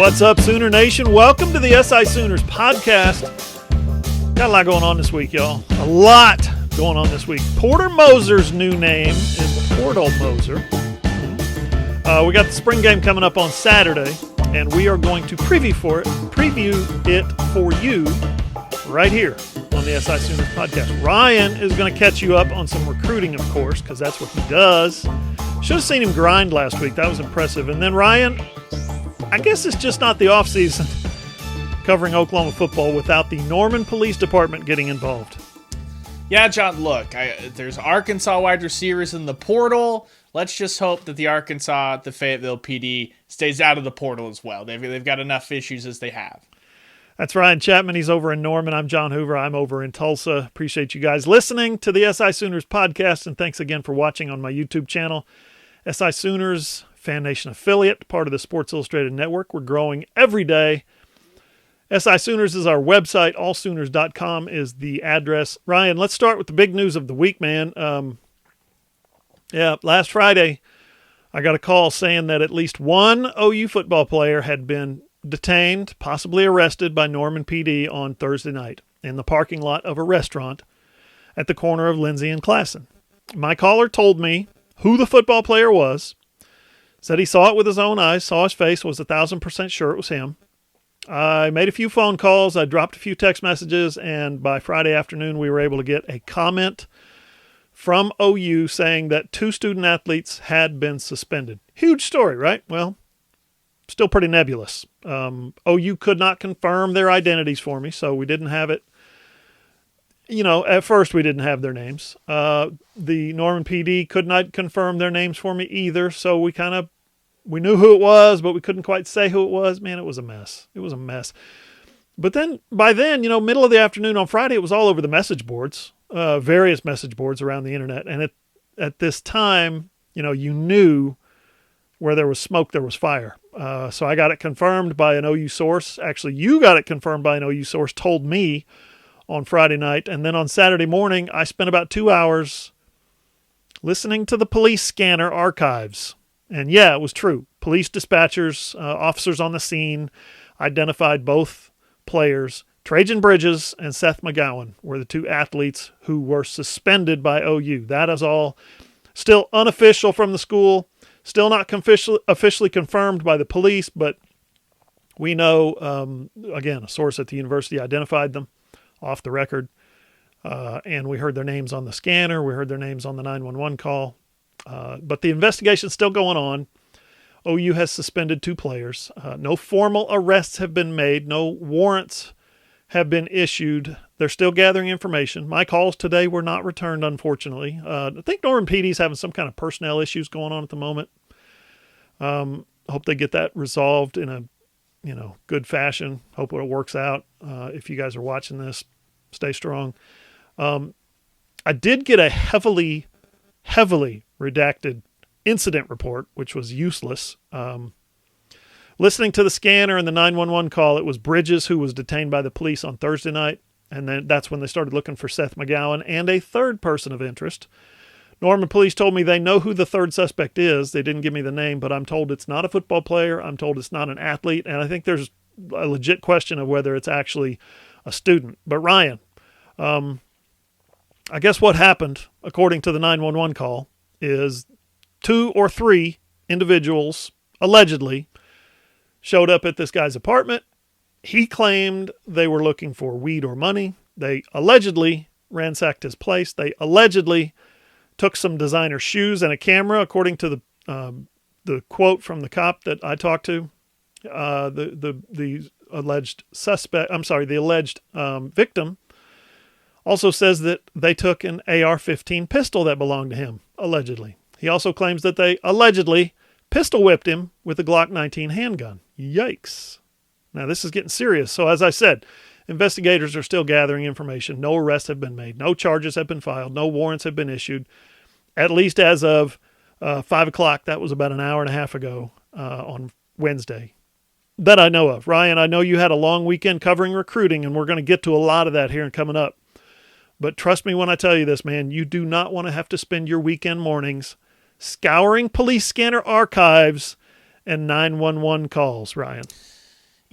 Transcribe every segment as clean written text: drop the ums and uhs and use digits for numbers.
What's up, Sooner Nation? Welcome to the SI Sooners podcast. Got a lot going on this week, y'all. A lot going on this week. Porter Moser's new name is Porter Moser. We got the spring game coming up on Saturday, and we are going to preview it for you right here on the SI Sooners podcast. Ryan is going to catch you up on some recruiting, of course, because that's what he does. Should have seen him grind last week. That was impressive. And then Ryan, I guess it's just not the offseason covering Oklahoma football without the Norman Police Department getting involved. Yeah, John, look, there's Arkansas wide receivers in the portal. Let's just hope that the Fayetteville PD stays out of the portal as well. They've got enough issues as they have. That's Ryan Chapman. He's over in Norman. I'm John Hoover. I'm over in Tulsa. Appreciate you guys listening to the SI Sooners podcast, and thanks again for watching on my YouTube channel. SI Sooners, Fan Nation affiliate, part of the Sports Illustrated Network. We're growing every day. SI Sooners is our website. Allsooners.com is the address. Ryan, let's start with the big news of the week, man. Last Friday, I got a call saying that at least one OU football player had been detained, possibly arrested by Norman PD on Thursday night in the parking lot of a restaurant at the corner of Lindsay and Classen. My caller told me who the football player was, said he saw it with his own eyes, saw his face, was 1,000% sure it was him. I made a few phone calls, I dropped a few text messages, and by Friday afternoon we were able to get a comment from OU saying that 2 student athletes had been suspended. Huge story, right? Well, still pretty nebulous. OU could not confirm their identities for me, so we didn't have it. At first we didn't have their names. The Norman PD could not confirm their names for me either, so we knew who it was, but we couldn't quite say who it was. Man, it was a mess. It was a mess. But then, by then, middle of the afternoon on Friday, it was all over the message boards, various message boards around the internet. And at this time, you knew where there was smoke, there was fire. So I got it confirmed by an OU source. Actually, you got it confirmed by an OU source, told me on Friday night. And then on Saturday morning, I spent about 2 hours listening to the police scanner archives. And yeah, it was true. Police dispatchers, officers on the scene identified both players. Trajan Bridges and Seth McGowan were the 2 athletes who were suspended by OU. That is all still unofficial from the school, still not officially confirmed by the police, but we know, again, a source at the university identified them off the record, and we heard their names on the scanner. We heard their names on the 911 call. But the investigation's still going on. OU has suspended 2 players. No formal arrests have been made. No warrants have been issued. They're still gathering information. My calls today were not returned, unfortunately. I think Norman PD's having some kind of personnel issues going on at the moment. Hope they get that resolved in a good fashion. Hope it works out. If you guys are watching this, stay strong. I did get a heavily redacted incident report, which was useless. Listening to the scanner and the 911 call, it was Bridges who was detained by the police on Thursday night, and then that's when they started looking for Seth McGowan and a third person of interest. Norman police told me they know who the third suspect is. They didn't give me the name, but I'm told it's not a football player. I'm told it's not an athlete, and I think there's a legit question of whether it's actually a student. But Ryan, I guess what happened, according to the 911 call, is 2 or 3 individuals allegedly showed up at this guy's apartment. He claimed they were looking for weed or money. They allegedly ransacked his place. They allegedly took some designer shoes and a camera, according to the quote from the cop that I talked to. The alleged victim also says that they took an AR-15 pistol that belonged to him, allegedly. He also claims that they allegedly pistol whipped him with a Glock 19 handgun. Yikes. Now, this is getting serious. So, as I said, investigators are still gathering information. No arrests have been made. No charges have been filed. No warrants have been issued, at least as of 5 o'clock. That was about an hour and a half ago on Wednesday that I know of. Ryan, I know you had a long weekend covering recruiting, and we're going to get to a lot of that here and coming up. But trust me when I tell you this, man, you do not want to have to spend your weekend mornings scouring police scanner archives and 911 calls, Ryan.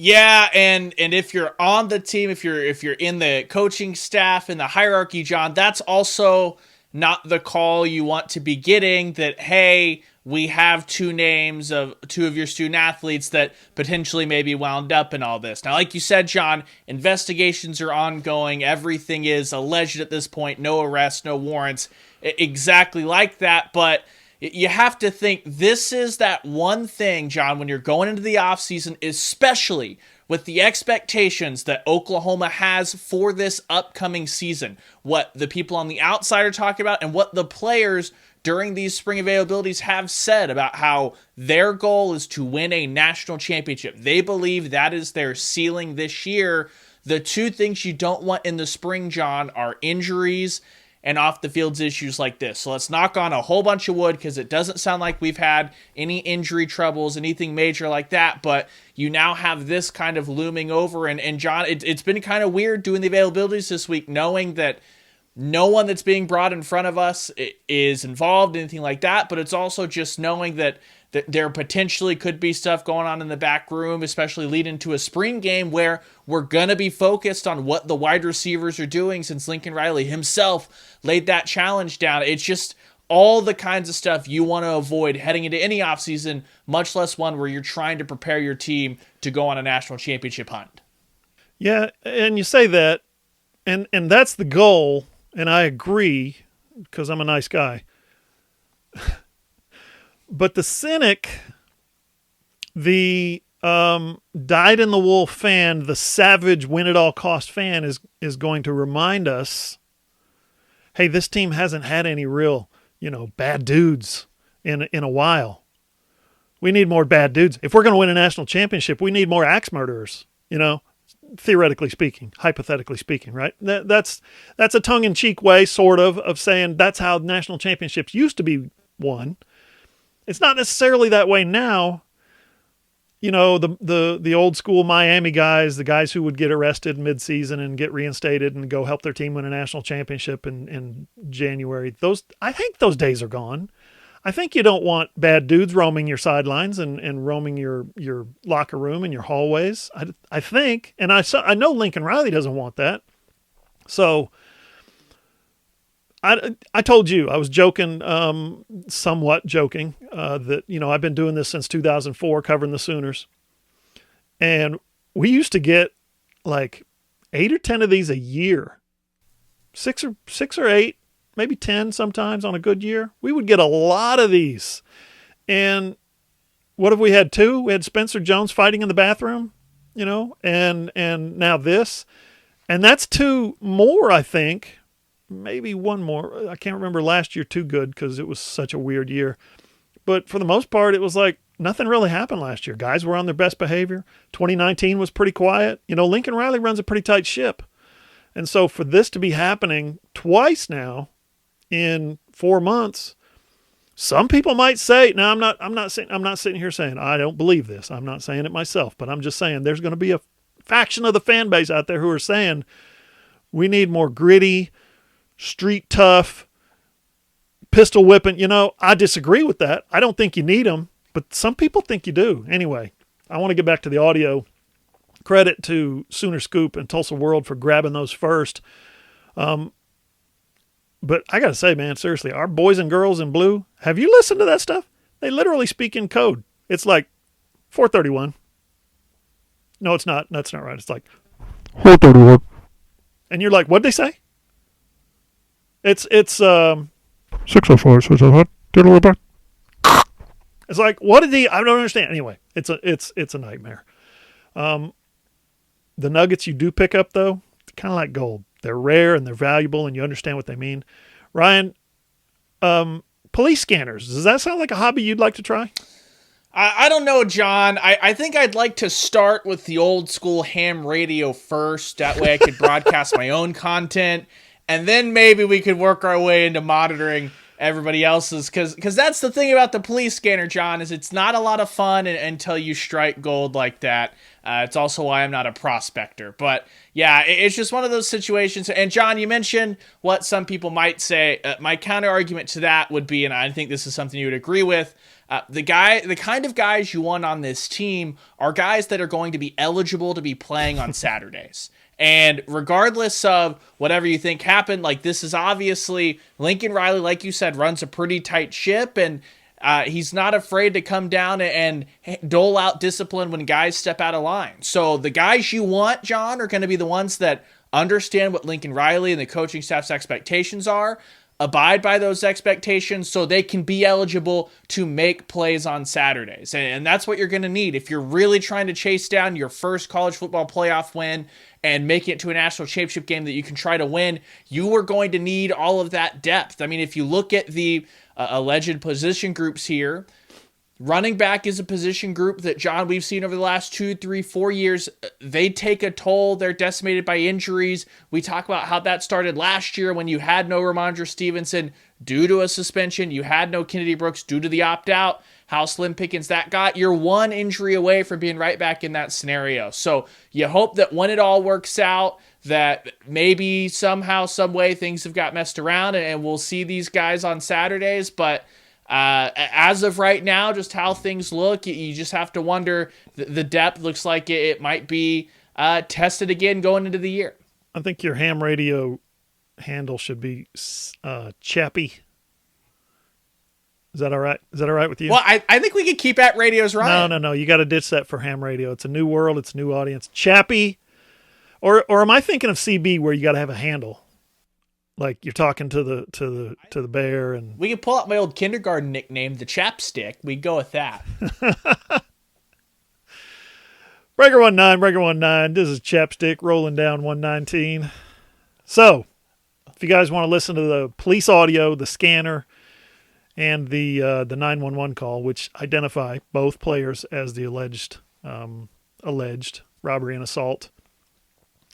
Yeah, and if you're on the team, if you're in the coaching staff, in the hierarchy, John, that's also not the call you want to be getting, that, hey, we have two names of two of your student athletes that potentially may be wound up in all this. Now, like you said, John, investigations are ongoing. Everything is alleged at this point. No arrests, no warrants, exactly like that. But you have to think this is that one thing, John, when you're going into the offseason, especially with the expectations that Oklahoma has for this upcoming season, what the people on the outside are talking about and what the players during these spring availabilities have said about how their goal is to win a national championship. They believe that is their ceiling this year. The two things you don't want in the spring, John, are injuries and off the fields issues like this. So let's knock on a whole bunch of wood, because it doesn't sound like we've had any injury troubles, anything major like that, but you now have this kind of looming over. And John, it's been kind of weird doing the availabilities this week, knowing that no one that's being brought in front of us is involved, anything like that, but it's also just knowing that there potentially could be stuff going on in the back room, especially leading to a spring game where we're going to be focused on what the wide receivers are doing, since Lincoln Riley himself laid that challenge down. It's just all the kinds of stuff you want to avoid heading into any offseason, much less one where you're trying to prepare your team to go on a national championship hunt. Yeah, and you say that, and that's the goal, and I agree, because I'm a nice guy. But the cynic, the dyed-in-the-wool fan, the savage win-at-all-cost fan is going to remind us, hey, this team hasn't had any real, bad dudes in a while. We need more bad dudes. If we're going to win a national championship, we need more axe murderers, theoretically speaking, hypothetically speaking, right? That's a tongue-in-cheek way, sort of saying that's how national championships used to be won. It's not necessarily that way now. The old school Miami guys, the guys who would get arrested midseason and get reinstated and go help their team win a national championship in January. I think those days are gone. I think you don't want bad dudes roaming your sidelines and roaming your locker room and your hallways. I think, and I know Lincoln Riley doesn't want that. So I told you, I was joking, somewhat joking, that, I've been doing this since 2004, covering the Sooners. And we used to get like 8 or 10 of these a year, six or 8, maybe 10 sometimes on a good year. We would get a lot of these. And what have we had? 2? We had Spencer Jones fighting in the bathroom, and now this, and that's 2 more, I think. Maybe 1 more. I can't remember last year too good because it was such a weird year. But for the most part, it was like nothing really happened last year. Guys were on their best behavior. 2019 was pretty quiet. Lincoln Riley runs a pretty tight ship. And so for this to be happening twice now in 4 months, some people might say, now I'm not sitting here saying I don't believe this. I'm not saying it myself, but I'm just saying there's going to be a faction of the fan base out there who are saying we need more gritty, street tough, pistol whipping. I disagree with that. I don't think you need them, but some people think you do. Anyway, I want to get back to the audio. Credit to Sooner Scoop and Tulsa World for grabbing those first. But I got to say, man, seriously, our boys and girls in blue, have you listened to that stuff? They literally speak in code. It's like 431. No, it's not. That's not right. It's like 431. And you're like, what'd they say? It's 604. It's like, what did I don't understand. Anyway, it's a nightmare. The nuggets you do pick up, though, kind of like gold. They're rare and they're valuable, and you understand what they mean. Ryan, police scanners, does that sound like a hobby you'd like to try? I don't know, John. I think I'd like to start with the old school ham radio first. That way I could broadcast my own content. And then maybe we could work our way into monitoring everybody else's. Because that's the thing about the police scanner, John, is it's not a lot of fun until you strike gold like that. It's also why I'm not a prospector. But yeah, it's just one of those situations. And John, you mentioned what some people might say. My counter argument to that would be, and I think this is something you would agree with, the kind of guys you want on this team are guys that are going to be eligible to be playing on Saturdays. And regardless of whatever you think happened, like this is obviously Lincoln Riley, like you said, runs a pretty tight ship, and he's not afraid to come down and dole out discipline when guys step out of line. So the guys you want, John, are going to be the ones that understand what Lincoln Riley and the coaching staff's expectations are, abide by those expectations so they can be eligible to make plays on Saturdays. And that's what you're going to need. If you're really trying to chase down your first college football playoff win and make it to a national championship game that you can try to win, you are going to need all of that depth. I mean, if you look at the alleged position groups here, running back is a position group that, John, we've seen over the last 2, 3, 4 years. They take a toll. They're decimated by injuries. We talk about how that started last year when you had no Ramondre Stevenson due to a suspension. You had no Kennedy Brooks due to the opt-out. How slim pickings that got. You're one injury away from being right back in that scenario. So you hope that when it all works out, that maybe somehow, some way things have got messed around and we'll see these guys on Saturdays. But as of right now, just how things look, you just have to wonder. The depth looks like it might be tested again going into the year. I think your ham radio handle should be Chappie. Is that all right? Is that all right with you? Well, I think we could keep at Radios Ryan. No. You got to ditch that for ham radio. It's a new world. It's a new audience. Chappie. Or am I thinking of CB where you got to have a handle? Like you're talking to the bear, and we can pull out my old kindergarten nickname, the Chapstick. We'd go with that. Breaker 19. This is Chapstick rolling down 119. So, if you guys want to listen to the police audio, the scanner, and the 911 call, which identify both players as the alleged robbery and assault,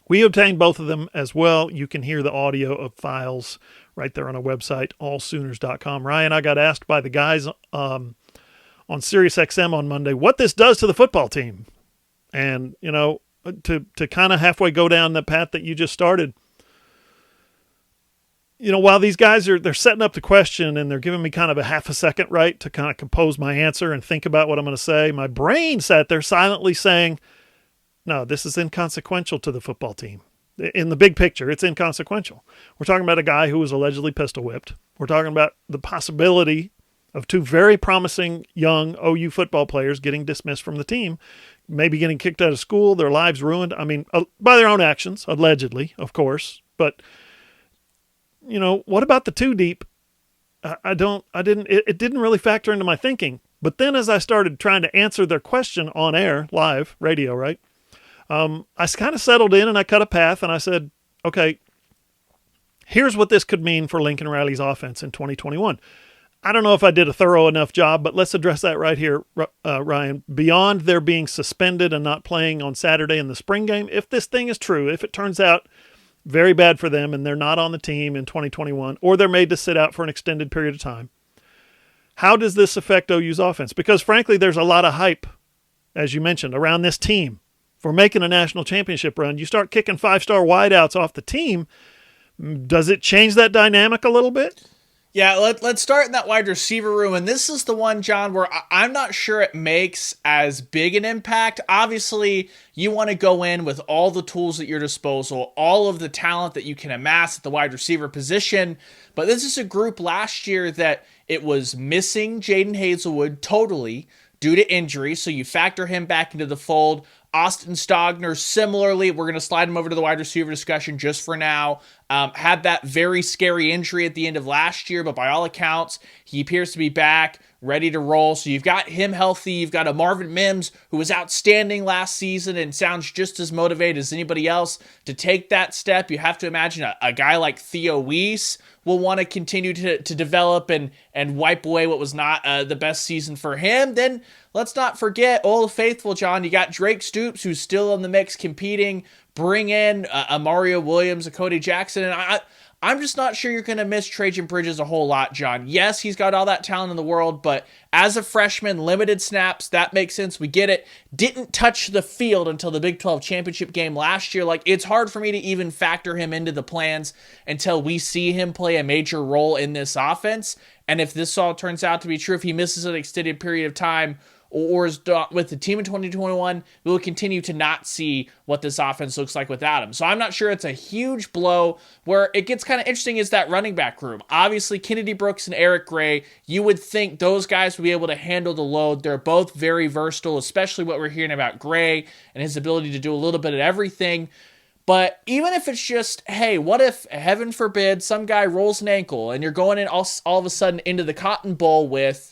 we obtained both of them as well. You can hear the audio of files right there on our website, allsooners.com. Ryan, I got asked by the guys on SiriusXM on Monday what this does to the football team. And, to kind of halfway go down the path that you just started, while these guys they're setting up the question and they're giving me kind of a half a second, right, to kind of compose my answer and think about what I'm going to say, my brain sat there silently saying, no, this is inconsequential to the football team. In the big picture, it's inconsequential. We're talking about a guy who was allegedly pistol whipped. We're talking about the possibility of two very promising young OU football players getting dismissed from the team, maybe getting kicked out of school, their lives ruined. I mean, by their own actions, allegedly, of course. But, what about the two deep? It didn't really factor into my thinking. But then as I started trying to answer their question on air, live, radio, right? I kind of settled in and I cut a path and I said, okay, here's what this could mean for Lincoln Riley's offense in 2021. I don't know if I did a thorough enough job, but let's address that right here, Ryan. Beyond their being suspended and not playing on Saturday in the spring game, if this thing is true, if it turns out very bad for them and they're not on the team in 2021, or they're made to sit out for an extended period of time, how does this affect OU's offense? Because frankly, there's a lot of hype, as you mentioned, around this team for making a national championship run. You start kicking 5-star wideouts off the team. Does it change that dynamic a little bit? Yeah, let's start in that wide receiver room. And this is the one, John, where I'm not sure it makes as big an impact. Obviously, you want to go in with all the tools at your disposal, all of the talent that you can amass at the wide receiver position. But this is a group last year that it was missing Jaden Hazelwood totally due to injury. So you factor him back into the fold. Austin Stogner, similarly, we're going to slide him over to the wide receiver discussion just for now. Had that very scary injury at the end of last year, but by all accounts, he appears to be back, ready to roll. So you've got him healthy. You've got a Marvin Mims who was outstanding last season and sounds just as motivated as anybody else to take that step. You have to imagine a guy like Theo Weiss will want to continue to develop and wipe away what was not the best season for him. Then let's not forget Old Faithful, John. You got Drake Stoops, who's still in the mix competing. Bring in a Mario Williams, a Cody Jackson. And I'm just not sure you're going to miss Trajan Bridges a whole lot, John. Yes, he's got all that talent in the world, but as a freshman, limited snaps, that makes sense. We get it. Didn't touch the field until the Big 12 championship game last year. Like, it's hard for me to even factor him into the plans until we see him play a major role in this offense. And if this all turns out to be true, if he misses an extended period of time or is with the team in 2021, we will continue to not see what this offense looks like without him. So I'm not sure it's a huge blow. Where it gets kind of interesting is that running back room. Obviously, Kennedy Brooks and Eric Gray, you would think those guys would be able to handle the load. They're both very versatile, especially what we're hearing about Gray and his ability to do a little bit of everything. But even if it's just, hey, what if, heaven forbid, some guy rolls an ankle and you're going in all of a sudden into the Cotton Bowl with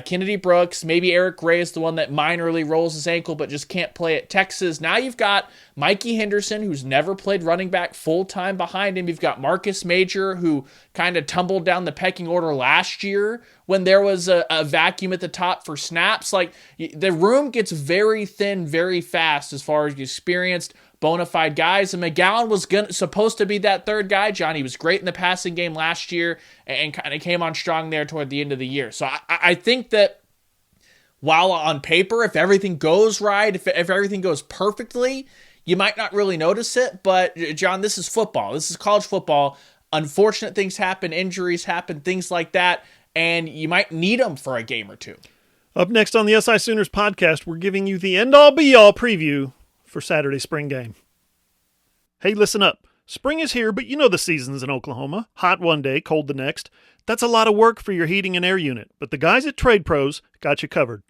Kennedy Brooks, maybe Eric Gray is the one that minorly rolls his ankle but just can't play at Texas. Now you've got Mikey Henderson, who's never played running back full-time behind him. You've got Marcus Major, who kind of tumbled down the pecking order last year when there was a vacuum at the top for snaps. Like, the room gets very thin very fast as far as experienced, bona fide guys, and McGowan was supposed to be that third guy, John. He was great in the passing game last year and kind of came on strong there toward the end of the year. So I think that while on paper, if everything goes right, if everything goes perfectly, you might not really notice it. But, John, this is football. This is college football. Unfortunate things happen, injuries happen, things like that, and you might need them for a game or two. Up next on the SI Sooners podcast, we're giving you the end-all be-all preview for Saturday's spring game. Hey, listen up. Spring is here, but you know the seasons in Oklahoma. Hot one day, cold the next. That's a lot of work for your heating and air unit, but the guys at Trade Pros got you covered.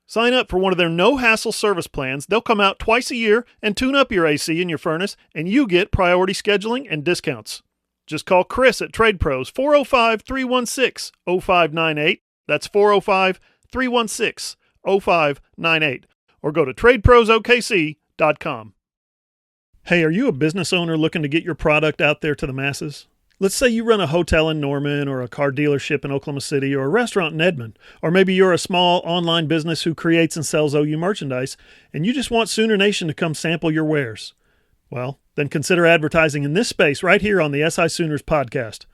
Sign up for one of their no-hassle service plans. They'll come out twice a year and tune up your AC and your furnace, and you get priority scheduling and discounts. Just call Chris at Trade Pros, 405-316-0598. That's 405-316-0598. Or go to TradeProsOKC.com. Hey, are you a business owner looking to get your product out there to the masses? Let's say you run a hotel in Norman or a car dealership in Oklahoma City or a restaurant in Edmond, or maybe you're a small online business who creates and sells OU merchandise and you just want Sooner Nation to come sample your wares. Well, then consider advertising in this space right here on the SI Sooners podcast.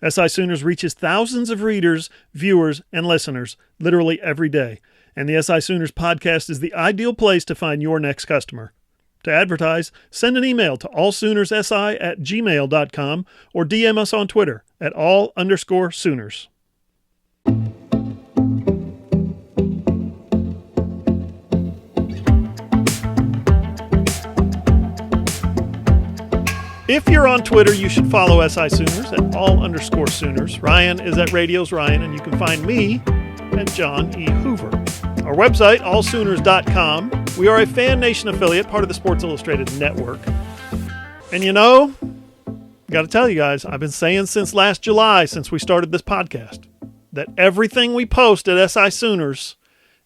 SI Sooners reaches thousands of readers, viewers, and listeners literally every day, and the SI Sooners podcast is the ideal place to find your next customer. To advertise, send an email to allsoonersi@gmail.com or DM us on Twitter at all_Sooners. If you're on Twitter, you should follow SI Sooners at all_Sooners. Ryan is at Radios Ryan, and you can find me at John E. Hoover. Our website, allsooners.com. We are a Fan Nation affiliate, part of the Sports Illustrated Network. And you know, got to tell you guys, I've been saying since last July, since we started this podcast, that everything we post at SI Sooners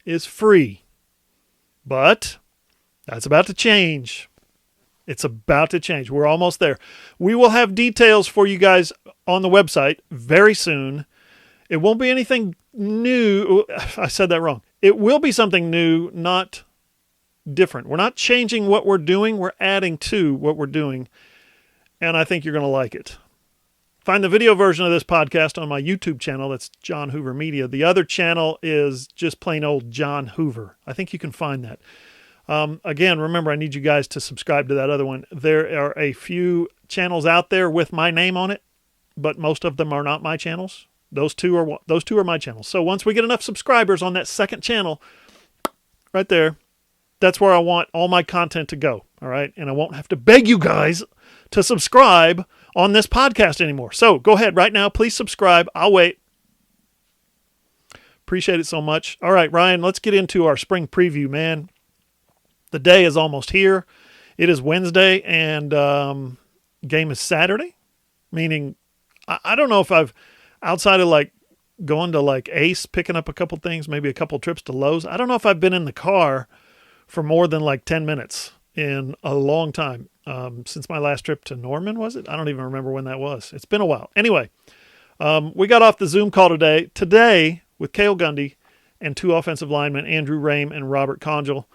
is free. But that's about to change. It's about to change. We're almost there. We will have details for you guys on the website very soon. It won't be anything new. I said that wrong. It will be something new, not different. We're not changing what we're doing. We're adding to what we're doing. And I think you're going to like it. Find the video version of this podcast on my YouTube channel. That's John Hoover Media. The other channel is just plain old John Hoover. I think you can find that. Again, remember, I need you guys to subscribe to that other one. There are a few channels out there with my name on it, but most of them are not my channels. Those two are my channels. So once we get enough subscribers on that second channel, right there, that's where I want all my content to go. All right. And I won't have to beg you guys to subscribe on this podcast anymore. So go ahead right now. Please subscribe. I'll wait. Appreciate it so much. All right, Ryan, let's get into our spring preview, man. The day is almost here. It is Wednesday and game is Saturday, meaning I don't know if I've, outside of like going to like Ace, picking up a couple things, maybe a couple trips to Lowe's, I don't know if I've been in the car for more than like 10 minutes in a long time. Since my last trip to Norman, was it? I don't even remember when that was. It's been a while. Anyway, we got off the Zoom call today with Cale Gundy and two offensive linemen, Andrew Rame and Robert Conjal.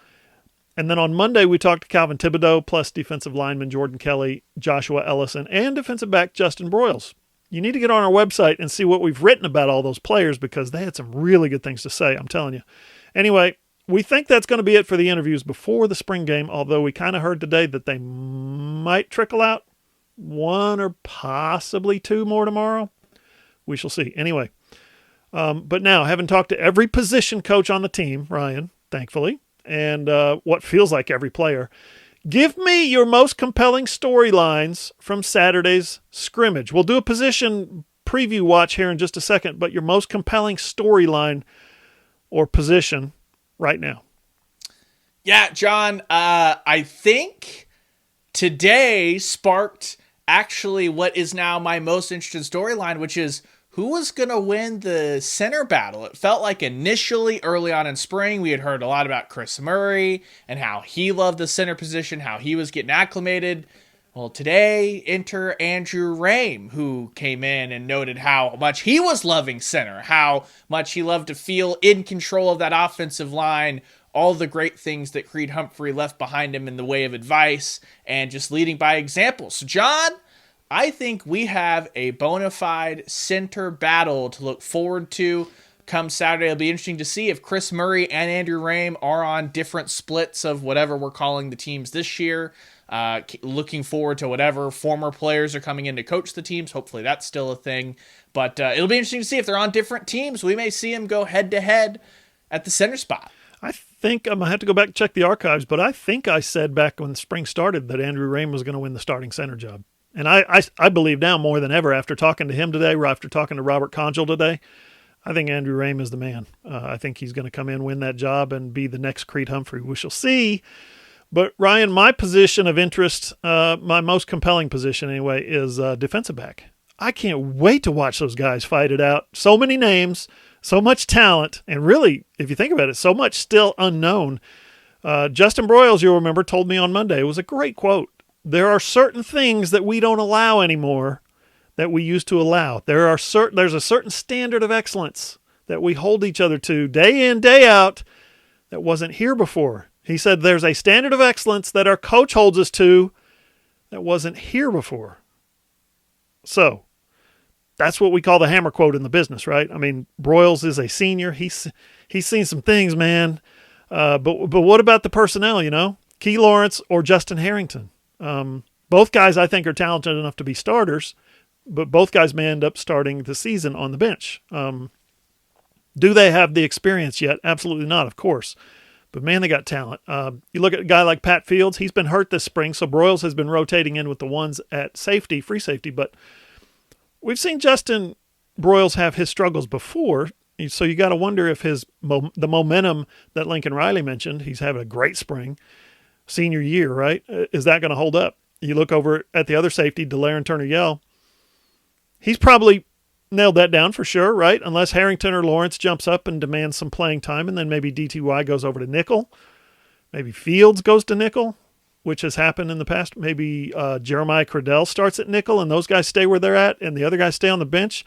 And then on Monday, we talked to Calvin Thibodeau, plus defensive lineman Jordan Kelly, Joshua Ellison, and defensive back Justin Broyles. You need to get on our website and see what we've written about all those players because they had some really good things to say, I'm telling you. Anyway, we think that's going to be it for the interviews before the spring game, although we kind of heard today that they might trickle out 1 or possibly 2 more tomorrow. We shall see. Anyway, but now, having talked to every position coach on the team, Ryan, thankfully, and what feels like every player, give me your most compelling storylines from Saturday's scrimmage. We'll do a position preview watch here in just a second, but your most compelling storyline or position right now. Yeah, John, I think today sparked actually what is now my most interesting storyline, which is who was going to win the center battle. It felt like initially early on in spring, we had heard a lot about Chris Murray and how he loved the center position, how he was getting acclimated. Well, today, enter Andrew Rame, who came in and noted how much he was loving center, how much he loved to feel in control of that offensive line, all the great things that Creed Humphrey left behind him in the way of advice, and just leading by example. So, John, I think we have a bona fide center battle to look forward to come Saturday. It'll be interesting to see if Chris Murray and Andrew Rame are on different splits of whatever we're calling the teams this year. Looking forward to whatever former players are coming in to coach the teams. Hopefully that's still a thing. But it'll be interesting to see if they're on different teams. We may see them go head-to-head at the center spot. I think I'm going to have to go back and check the archives, but I think I said back when the spring started that Andrew Rame was going to win the starting center job. And I believe now more than ever after talking to him today, or after talking to Robert Conjal today, I think Andrew Rame is the man. I think he's going to come in, win that job, and be the next Creed Humphrey. We shall see. But, Ryan, my position of interest, my most compelling position anyway, is defensive back. I can't wait to watch those guys fight it out. So many names, so much talent, and really, if you think about it, so much still unknown. Justin Broyles, you'll remember, told me on Monday, it was a great quote. There are certain things that we don't allow anymore that we used to allow. There's a certain standard of excellence that we hold each other to day in, day out that wasn't here before. He said there's a standard of excellence that our coach holds us to that wasn't here before. So that's what we call the hammer quote in the business, right? I mean, Broyles is a senior. He's seen some things, man. But what about the personnel, Key Lawrence or Justin Harrington? Both guys I think are talented enough to be starters, but both guys may end up starting the season on the bench. Do they have the experience yet? Absolutely not, of course. But, man, they got talent. You look at a guy like Pat Fields. He's been hurt this spring, so Broyles has been rotating in with the ones at safety, free safety. But we've seen Justin Broyles have his struggles before, so you got to wonder if the momentum that Lincoln Riley mentioned, he's having a great spring, senior year, right? Is that going to hold up? You look over at the other safety, Delaren Turner-Yell. He's probably nailed that down for sure, right? Unless Harrington or Lawrence jumps up and demands some playing time, and then maybe DTY goes over to nickel. Maybe Fields goes to nickel, which has happened in the past. Maybe Jeremiah Cradell starts at nickel, and those guys stay where they're at, and the other guys stay on the bench.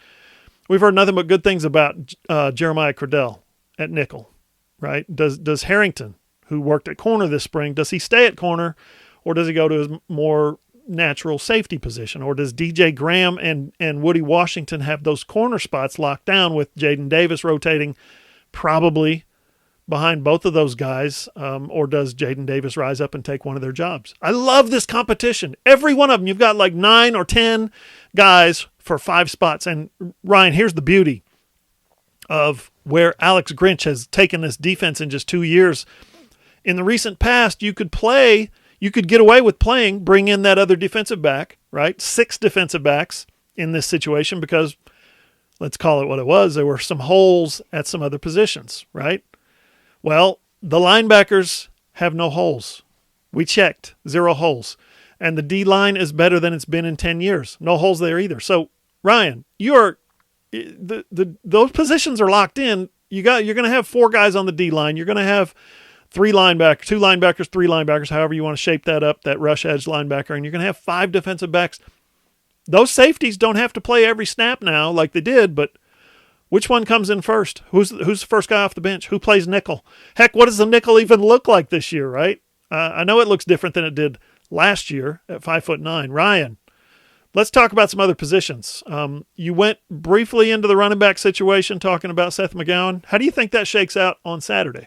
We've heard nothing but good things about Jeremiah Cradell at nickel, right? Does Harrington, who worked at corner this spring, does he stay at corner, or does he go to his more natural safety position? Or does DJ Graham and Woody Washington have those corner spots locked down with Jaden Davis rotating probably behind both of those guys? Or does Jaden Davis rise up and take one of their jobs? I love this competition. Every one of them, you've got like 9 or 10 guys for 5 spots. And Ryan, here's the beauty of where Alex Grinch has taken this defense in just 2 years. In the recent past, you could get away with bring in that other defensive back, right? 6 defensive backs in this situation because, let's call it what it was, there were some holes at some other positions, right? Well, the linebackers have no holes. We checked, 0 holes. And the D-line is better than it's been in 10 years. No holes there either. So, Ryan, those positions are locked in. You're going to have 4 guys on the D-line. You're going to have 3 linebackers, 2 linebackers, 3 linebackers, however you want to shape that up, that rush edge linebacker, and you're going to have 5 defensive backs. Those safeties don't have to play every snap now like they did, but which one comes in first? Who's the first guy off the bench? Who plays nickel? Heck, what does the nickel even look like this year, right? I know it looks different than it did last year at 5'9". Ryan, let's talk about some other positions. You went briefly into the running back situation talking about Seth McGowan. How do you think that shakes out on Saturday?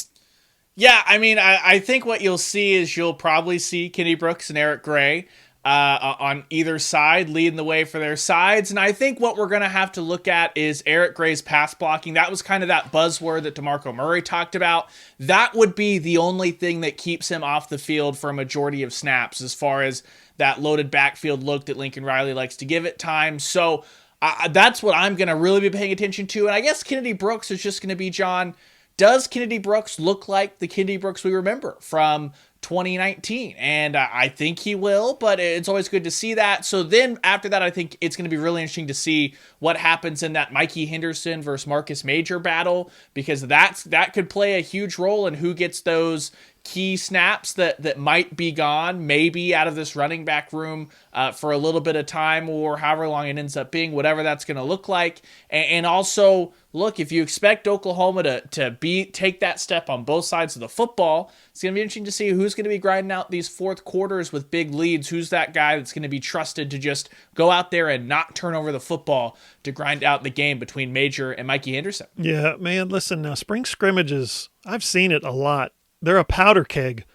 Yeah, I mean, I think what you'll see is you'll probably see Kenny Brooks and Eric Gray on either side leading the way for their sides. And I think what we're going to have to look at is Eric Gray's pass blocking. That was kind of that buzzword that DeMarco Murray talked about. That would be the only thing that keeps him off the field for a majority of snaps as far as that loaded backfield look that Lincoln Riley likes to give at times. So that's what I'm going to really be paying attention to. And I guess Kennedy Brooks is just going to be, John, does Kennedy Brooks look like the Kennedy Brooks we remember from 2019? And I think he will, but it's always good to see that. So then after that, I think it's going to be really interesting to see what happens in that Mikey Henderson versus Marcus Major battle, because that could play a huge role in who gets those key snaps that might be gone, maybe out of this running back room for a little bit of time or however long it ends up being, whatever that's going to look like. And also, look, if you expect Oklahoma to take that step on both sides of the football, it's going to be interesting to see who's going to be grinding out these fourth quarters with big leads. Who's that guy that's going to be trusted to just go out there and not turn over the football to grind out the game between Major and Mikey Henderson? Yeah, man, listen, now spring scrimmages, I've seen it a lot. They're a powder keg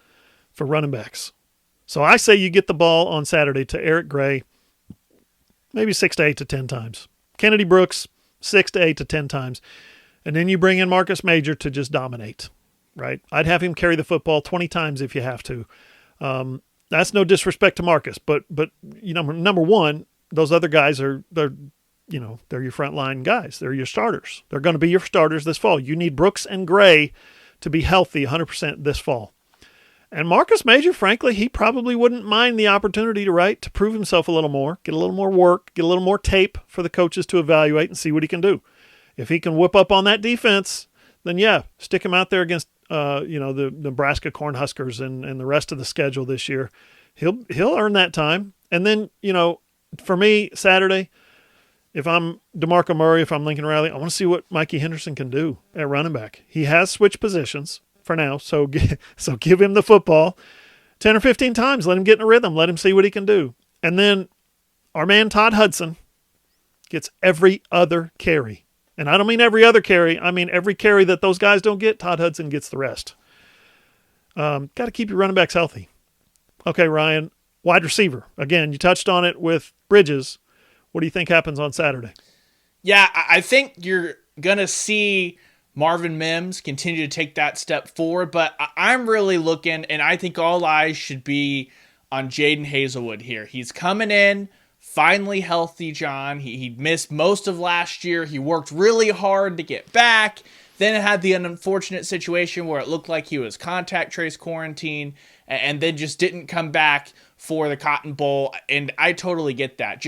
for running backs. So I say you get the ball on Saturday to Eric Gray maybe 6 to 8 to 10 times. Kennedy Brooks, 6 to 8 to 10 times. And then you bring in Marcus Major to just dominate, right? I'd have him carry the football 20 times if you have to. That's no disrespect to Marcus, but you know, number one, those other guys they're your frontline guys. They're your starters. They're going to be your starters this fall. You need Brooks and Gray to be healthy 100% this fall. And Marcus Major, frankly, he probably wouldn't mind the opportunity to prove himself a little more, get a little more work, get a little more tape for the coaches to evaluate and see what he can do. If he can whip up on that defense, then yeah, stick him out there against the Nebraska Cornhuskers and the rest of the schedule this year. He'll earn that time. And then, for me, Saturday, if I'm DeMarco Murray, if I'm Lincoln Riley, I want to see what Mikey Henderson can do at running back. He has switched positions for now, so give him the football 10 or 15 times. Let him get in a rhythm. Let him see what he can do. And then our man Todd Hudson gets every other carry. And I don't mean every other carry. I mean every carry that those guys don't get, Todd Hudson gets the rest. Got to keep your running backs healthy. Okay, Ryan, wide receiver. Again, you touched on it with Bridges. What do you think happens on Saturday? Yeah, I think you're going to see Marvin Mims continue to take that step forward, but I'm really looking, and I think all eyes should be on Jaden Hazelwood here. He's coming in, finally healthy, John. He missed most of last year. He worked really hard to get back. Then it had the unfortunate situation where it looked like he was contact trace quarantine and then just didn't come back for the Cotton Bowl. And I totally get that.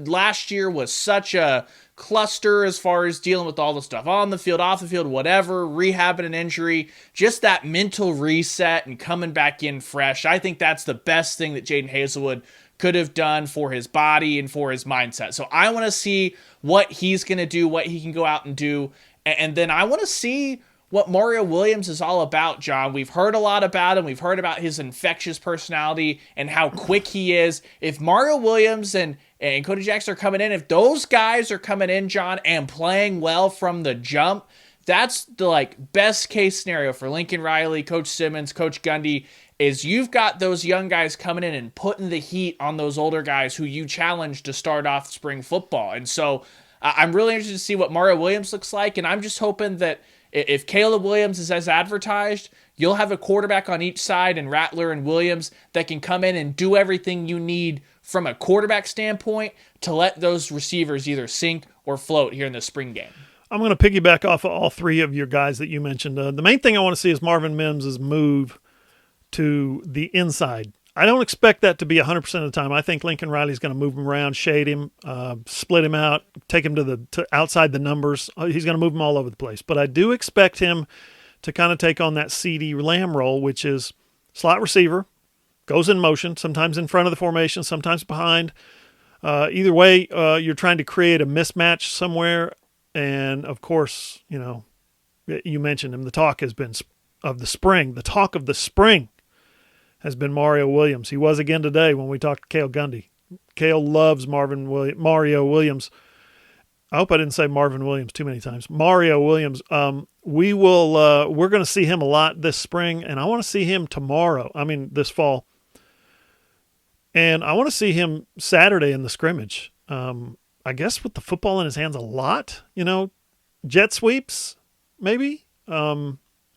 Last year was such a cluster as far as dealing with all the stuff on the field, off the field, whatever, rehabbing an injury, just that mental reset and coming back in fresh. I think that's the best thing that Jaden Hazelwood could have done for his body and for his mindset. So I want to see what he's going to do, what he can go out and do. And then I want to see what Mario Williams is all about, John. We've heard a lot about him. We've heard about his infectious personality and how quick he is. If Mario Williams and Cody Jackson are coming in, if those guys are coming in, John, and playing well from the jump, that's the best case scenario for Lincoln Riley, Coach Simmons, Coach Gundy, is you've got those young guys coming in and putting the heat on those older guys who you challenged to start off spring football. And so I'm really interested to see what Mario Williams looks like, and I'm just hoping that if Caleb Williams is as advertised, you'll have a quarterback on each side, and Rattler and Williams, that can come in and do everything you need from a quarterback standpoint to let those receivers either sink or float here in the spring game. I'm going to piggyback off of all three of your guys that you mentioned. The main thing I want to see is Marvin Mims' move to the inside. I don't expect that to be 100% of the time. I think Lincoln Riley's going to move him around, shade him, split him out, take him to outside the numbers. He's going to move him all over the place. But I do expect him to kind of take on that CeeDee Lamb role, which is slot receiver, goes in motion, sometimes in front of the formation, sometimes behind. Either way, you're trying to create a mismatch somewhere. And, of course, you mentioned him. The talk has been of the spring. The talk of the spring has been Mario Williams. He was again today when we talked to Cale Gundy. Cale loves Mario Williams. I hope I didn't say Marvin Williams too many times. Mario Williams. We're going to see him a lot this spring, and I want to see him this fall. And I want to see him Saturday in the scrimmage. I guess with the football in his hands a lot, jet sweeps, maybe,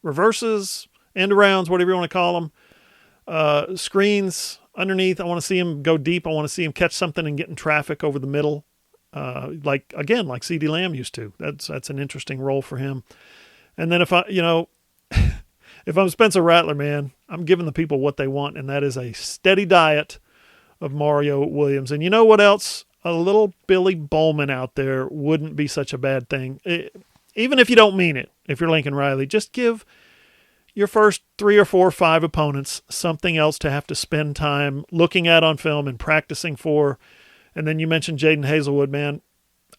reverses, end arounds, whatever you want to call them, screens underneath. I want to see him go deep. I want to see him catch something and get in traffic over the middle. Like CeeDee Lamb used to. That's an interesting role for him. And then if I'm Spencer Rattler, man, I'm giving the people what they want, and that is a steady diet of Mario Williams. And you know what else? A little Billy Bowman out there wouldn't be such a bad thing. Even if you don't mean it, if you're Lincoln Riley, just give your first 3 or 4 or 5 opponents something else to have to spend time looking at on film and practicing for. And then you mentioned Jaden Hazelwood, man.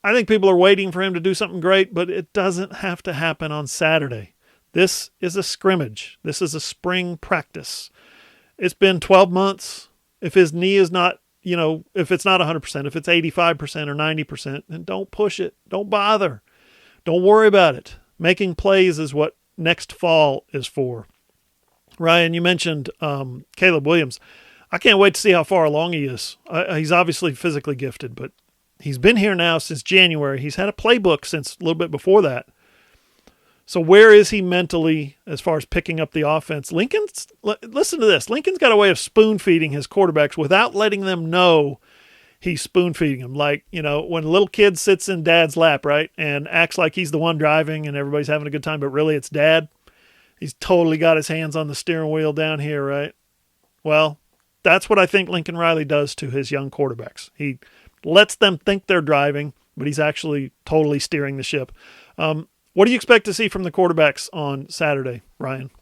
I think people are waiting for him to do something great, but it doesn't have to happen on Saturday. This is a scrimmage. This is a spring practice. It's been 12 months. If his knee is not, if it's not 100%, if it's 85% or 90%, then don't push it. Don't bother. Don't worry about it. Making plays is what next fall is for. Ryan, you mentioned Caleb Williams. I can't wait to see how far along he is. He's obviously physically gifted, but he's been here now since January. He's had a playbook since a little bit before that. So where is he mentally as far as picking up the offense? Listen to this. Lincoln's got a way of spoon-feeding his quarterbacks without letting them know he's spoon-feeding them. Like, when a little kid sits in dad's lap, right, and acts like he's the one driving and everybody's having a good time, but really it's dad. He's totally got his hands on the steering wheel down here, right? Well, that's what I think Lincoln Riley does to his young quarterbacks. He lets them think they're driving, but he's actually totally steering the ship. What do you expect to see from the quarterbacks on Saturday, Ryan?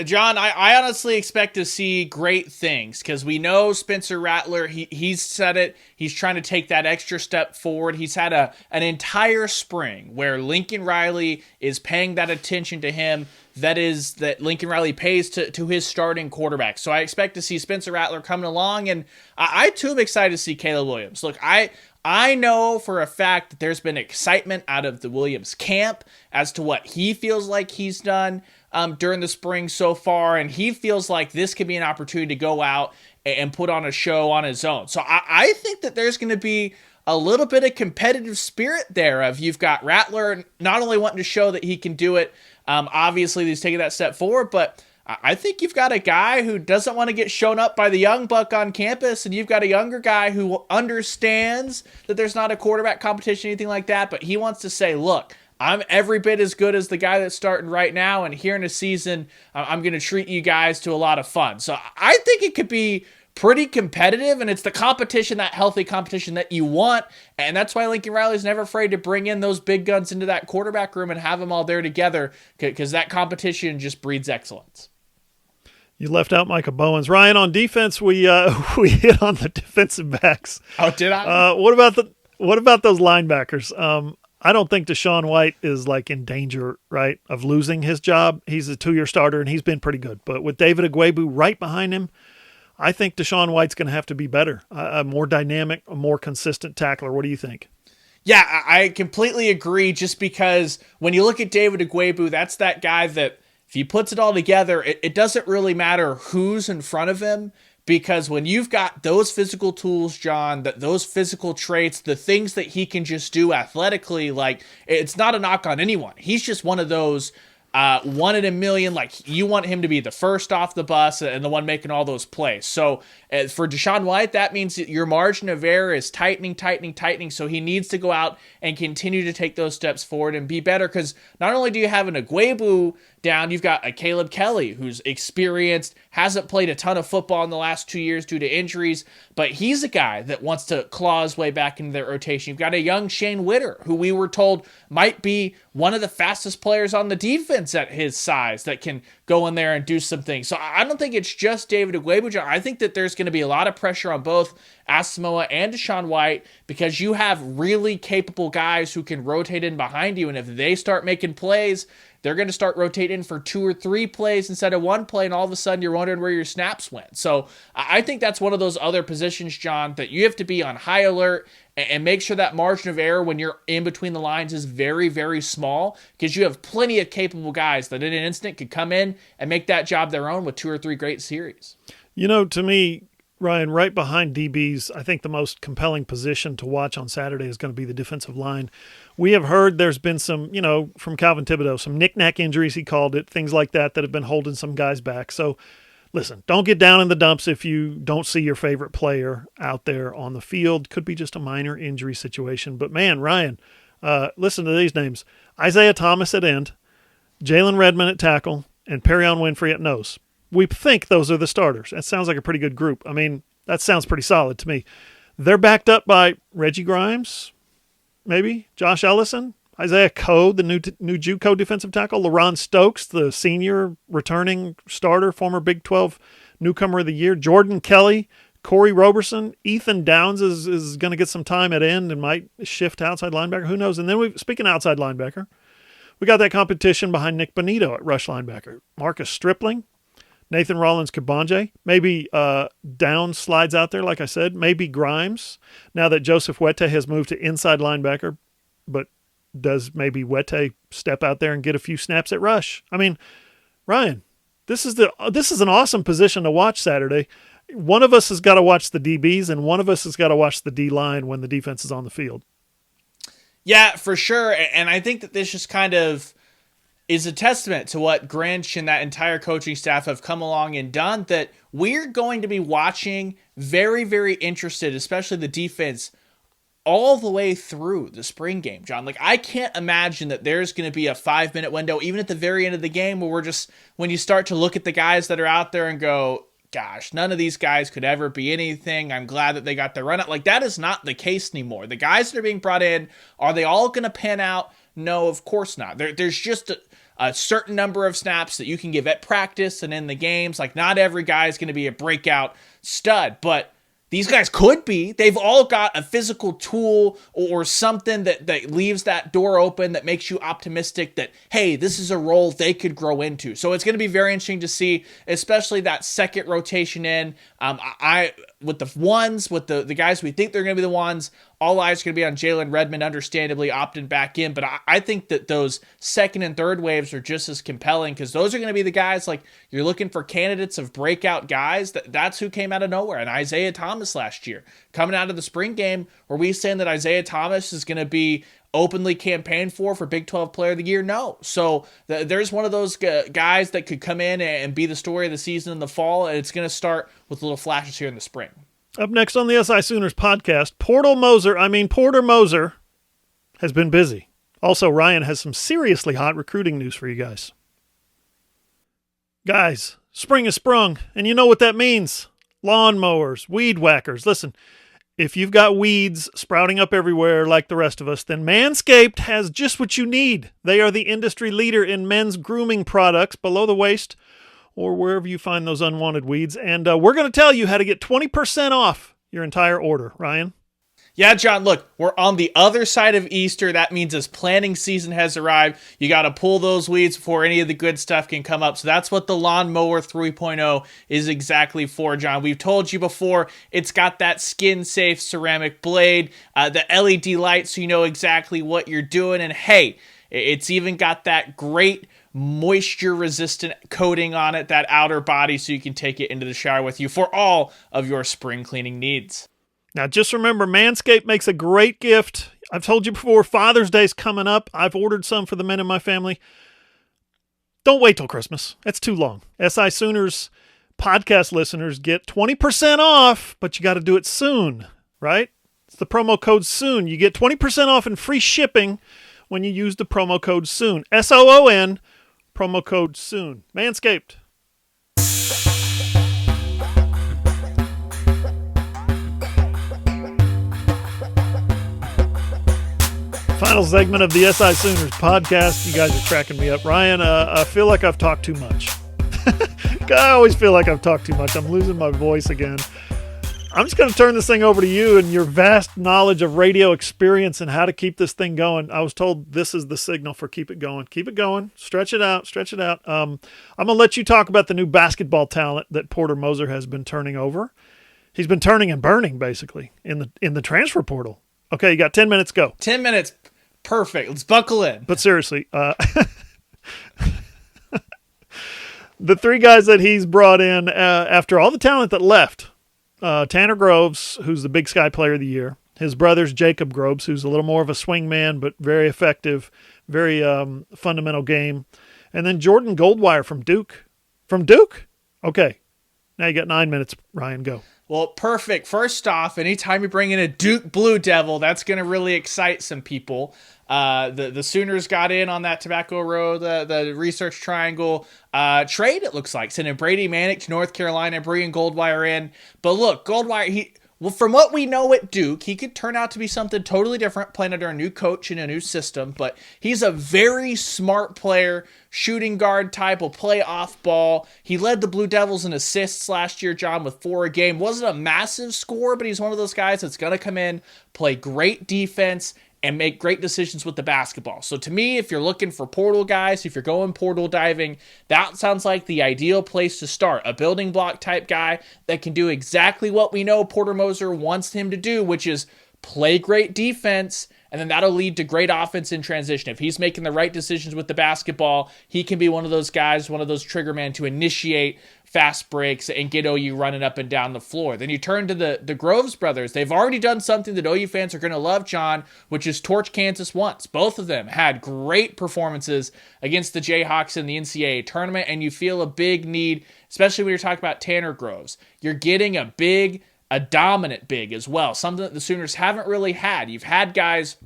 John, I honestly expect to see great things because we know Spencer Rattler, he's said it. He's trying to take that extra step forward. He's had an entire spring where Lincoln Riley is paying that attention to him that Lincoln Riley pays to his starting quarterback. So I expect to see Spencer Rattler coming along, and I too am excited to see Caleb Williams. Look, I know for a fact that there's been excitement out of the Williams camp as to what he feels like he's done during the spring so far, and he feels like this could be an opportunity to go out and put on a show on his own. So I think that there's going to be a little bit of competitive spirit there of you've got Rattler not only wanting to show that he can do it, obviously he's taking that step forward, but I think you've got a guy who doesn't want to get shown up by the young buck on campus, and you've got a younger guy who understands that there's not a quarterback competition, anything like that, but he wants to say, look, I'm every bit as good as the guy that's starting right now, and here in a season, I'm going to treat you guys to a lot of fun. So I think it could be pretty competitive, and it's the competition, that healthy competition that you want, and that's why Lincoln Riley's never afraid to bring in those big guns into that quarterback room and have them all there together, because that competition just breeds excellence. You left out Micah Bowens. Ryan, on defense, we hit on the defensive backs. Oh, did I? What about those linebackers? I don't think Deshaun White is in danger, right, of losing his job. He's a 2-year starter, and he's been pretty good. But with David Agwebu right behind him, I think Deshaun White's going to have to be better, a more dynamic, a more consistent tackler. What do you think? Yeah, I completely agree, just because when you look at David Agwebu, that's that guy that if he puts it all together, it doesn't really matter who's in front of him, because when you've got those physical tools, John, those physical traits, the things that he can just do athletically, it's not a knock on anyone. He's just one of those one in a million, you want him to be the first off the bus and the one making all those plays. So for Deshaun White, that means that your margin of error is tightening. So he needs to go out and continue to take those steps forward and be better, because not only do you have an Agwebu down, you've got a Caleb Kelly who's experienced, hasn't played a ton of football in the last 2 years due to injuries, but he's a guy that wants to claw his way back into their rotation. You've got a young Shane Witter, who we were told might be one of the fastest players on the defense at his size that can go in there and do some things. So I don't think it's just David Agwebu. I think that there's going to be a lot of pressure on both Asamoah and Deshaun White, because you have really capable guys who can rotate in behind you, and if they start making plays, they're going to start rotating for 2 or 3 plays instead of 1 play, and all of a sudden you're wondering where your snaps went. So I think that's one of those other positions, John, that you have to be on high alert and make sure that margin of error when you're in between the lines is very, very small, because you have plenty of capable guys that in an instant could come in and make that job their own with 2 or 3 great series. To me, Ryan, right behind DBs, I think the most compelling position to watch on Saturday is going to be the defensive line. We have heard there's been some, from Calvin Thibodeau, some knick-knack injuries, he called it, things like that have been holding some guys back. So, listen, don't get down in the dumps if you don't see your favorite player out there on the field. Could be just a minor injury situation. But, man, Ryan, listen to these names. Isaiah Thomas at end, Jalen Redmond at tackle, and Perion Winfrey at nose. We think those are the starters. That sounds like a pretty good group. I mean, that sounds pretty solid to me. They're backed up by Reggie Grimes, maybe, Josh Ellison, Isaiah Coe, the new JUCO defensive tackle, LaRon Stokes, the senior returning starter, former Big 12 newcomer of the year, Jordan Kelly, Corey Roberson, Ethan Downs is going to get some time at end and might shift to outside linebacker. Who knows? And then speaking outside linebacker, we got that competition behind Nick Bonito at rush linebacker. Marcus Stripling, Nathan Rollins-Kabonje. Maybe Downs slides out there, like I said. Maybe Grimes, now that Joseph Wette has moved to inside linebacker. But does maybe Wette step out there and get a few snaps at rush? I mean, Ryan, this is an awesome position to watch Saturday. One of us has got to watch the DBs, and one of us has got to watch the D-line when the defense is on the field. Yeah, for sure. And I think that this just kind of is a testament to what Grinch and that entire coaching staff have come along and done, that we're going to be watching very, very interested, especially the defense, all the way through the spring game, John. Like, I can't imagine that there's going to be a 5-minute window, even at the very end of the game, where when you start to look at the guys that are out there and go, gosh, none of these guys could ever be anything. I'm glad that they got their run out. Like, that is not the case anymore. The guys that are being brought in, are they all going to pan out? No, of course not. There's just a certain number of snaps that you can give at practice and in the games. Like, not every guy is going to be a breakout stud, but these guys could be. They've all got a physical tool or something that leaves that door open, that makes you optimistic that, hey, this is a role they could grow into. So it's going to be very interesting to see, especially that second rotation in. With the ones, with the guys we think they're going to be the ones, all eyes are going to be on Jalen Redmond, understandably opting back in. But I think that those second and third waves are just as compelling, because those are going to be the guys, like, you're looking for candidates of breakout guys. That's who came out of nowhere. And Isaiah Thomas last year, coming out of the spring game, were we saying that Isaiah Thomas is going to be openly campaigned for Big 12 Player of the Year? No. So there's one of those guys that could come in and be the story of the season in the fall, and it's going to start with little flashes here in the spring. Up next on the SI Sooners podcast, Porter Moser has been busy. Also, Ryan has some seriously hot recruiting news for you guys. Guys, spring has sprung, and you know what that means. Lawnmowers, weed whackers. Listen, if you've got weeds sprouting up everywhere like the rest of us, then Manscaped has just what you need. They are the industry leader in men's grooming products below the waist or wherever you find those unwanted weeds. And we're going to tell you how to get 20% off your entire order. Ryan? Yeah, John, look, we're on the other side of Easter. That means as planting season has arrived, you got to pull those weeds before any of the good stuff can come up. So that's what the Lawnmower 3.0 is exactly for, John. We've told you before, it's got that skin-safe ceramic blade, the LED light so you know exactly what you're doing. And hey, it's even got that great moisture-resistant coating on it, that outer body, so you can take it into the shower with you for all of your spring cleaning needs. Now, just remember, Manscaped makes a great gift. I've told you before, Father's Day's coming up. I've ordered some for the men in my family. Don't wait till Christmas. That's too long. SI Sooners podcast listeners get 20% off, but you got to do it soon, right? It's the promo code SOON. You get 20% off and free shipping when you use the promo code SOON. SOON, promo code SOON. Manscaped. Final segment of the SI Sooners podcast. You guys are cracking me up. Ryan, I feel like I've talked too much. I always feel like I've talked too much. I'm losing my voice again. I'm just going to turn this thing over to you and your vast knowledge of radio experience and how to keep this thing going. I was told this is the signal for keep it going. Keep it going. Stretch it out. Stretch it out. I'm going to let you talk about the new basketball talent that Porter Moser has been turning over. He's been turning and burning, basically, in the transfer portal. Okay, you got 10 minutes. Go. 10 minutes. Perfect. Let's buckle in. But seriously, the three guys that he's brought in after all the talent that left, Tanner Groves, who's the Big Sky Player of the Year. His brother's Jacob Groves, who's a little more of a swing man, but very effective, very fundamental game. And then Jordan Goldwire from Duke. From Duke? Okay. Now you got 9 minutes, Ryan. Go. Well, perfect. First off, anytime you bring in a Duke Blue Devil, that's going to really excite some people. The Sooners got in on that Tobacco Road, the Research Triangle trade, it looks like. Sending Brady Manick to North Carolina, bringing Goldwire in. But look, Goldwire, from what we know at Duke, he could turn out to be something totally different, playing under a new coach in a new system. But he's a very smart player, shooting guard type, will play off ball. He led the Blue Devils in assists last year, John, with 4 a game. Wasn't a massive score, but he's one of those guys that's going to come in, play great defense, and make great decisions with the basketball. So to me, if you're looking for portal guys, if you're going portal diving, that sounds like the ideal place to start. A building block type guy that can do exactly what we know Porter Moser wants him to do, which is play great defense, and then that'll lead to great offense in transition. If he's making the right decisions with the basketball, he can be one of those guys, one of those trigger men to initiate fast breaks and get OU running up and down the floor. Then you turn to the Groves brothers. They've already done something that OU fans are going to love, John, which is torch Kansas once. Both of them had great performances against the Jayhawks in the NCAA tournament, and you feel a big need, especially when you're talking about Tanner Groves. You're getting a dominant big as well, something that the Sooners haven't really had. You've had guys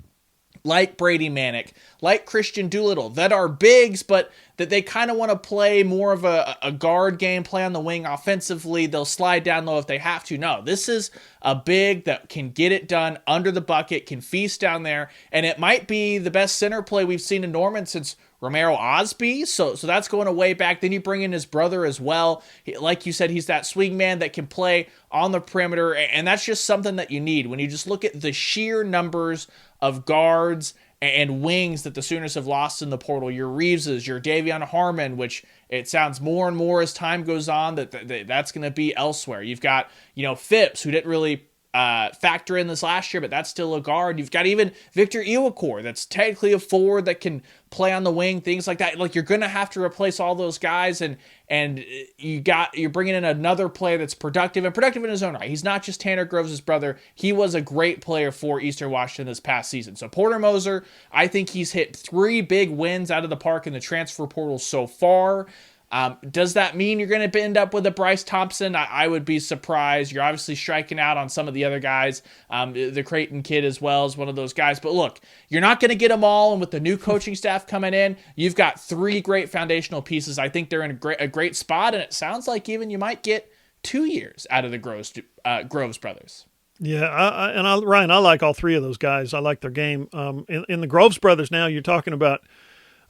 like Brady Manick, like Christian Doolittle, that are bigs, but that they kind of want to play more of a guard game, play on the wing offensively. They'll slide down low if they have to. No, this is a big that can get it done under the bucket, can feast down there, and it might be the best center play we've seen in Norman since Romero Osby, so that's going a way back. Then you bring in his brother as well. Like you said, he's that swing man that can play on the perimeter, and that's just something that you need. When you just look at the sheer numbers of guards and wings that the Sooners have lost in the portal, your Reeveses, your Davion Harmon, which it sounds more and more as time goes on that's going to be elsewhere. You've got, Phipps, who didn't really factor in this last year, but that's still a guard. You've got even Victor Iwuakor, that's technically a forward that can play on the wing, things like that. Like, you're going to have to replace all those guys, and you're bringing in another player that's productive in his own right. He's not just Tanner Groves' brother. He was a great player for Eastern Washington this past season. So Porter Moser, I think he's hit 3 big wins out of the park in the transfer portal so far. Does that mean you're going to end up with a Bryce Thompson? I would be surprised. You're obviously striking out on some of the other guys. The Creighton kid as well is one of those guys. But look, you're not going to get them all. And with the new coaching staff coming in, you've got 3 great foundational pieces. I think they're in a great spot. And it sounds like even you might get 2 years out of the Groves brothers. Yeah, Ryan, I like all 3 of those guys. I like their game. In the Groves brothers now, you're talking about,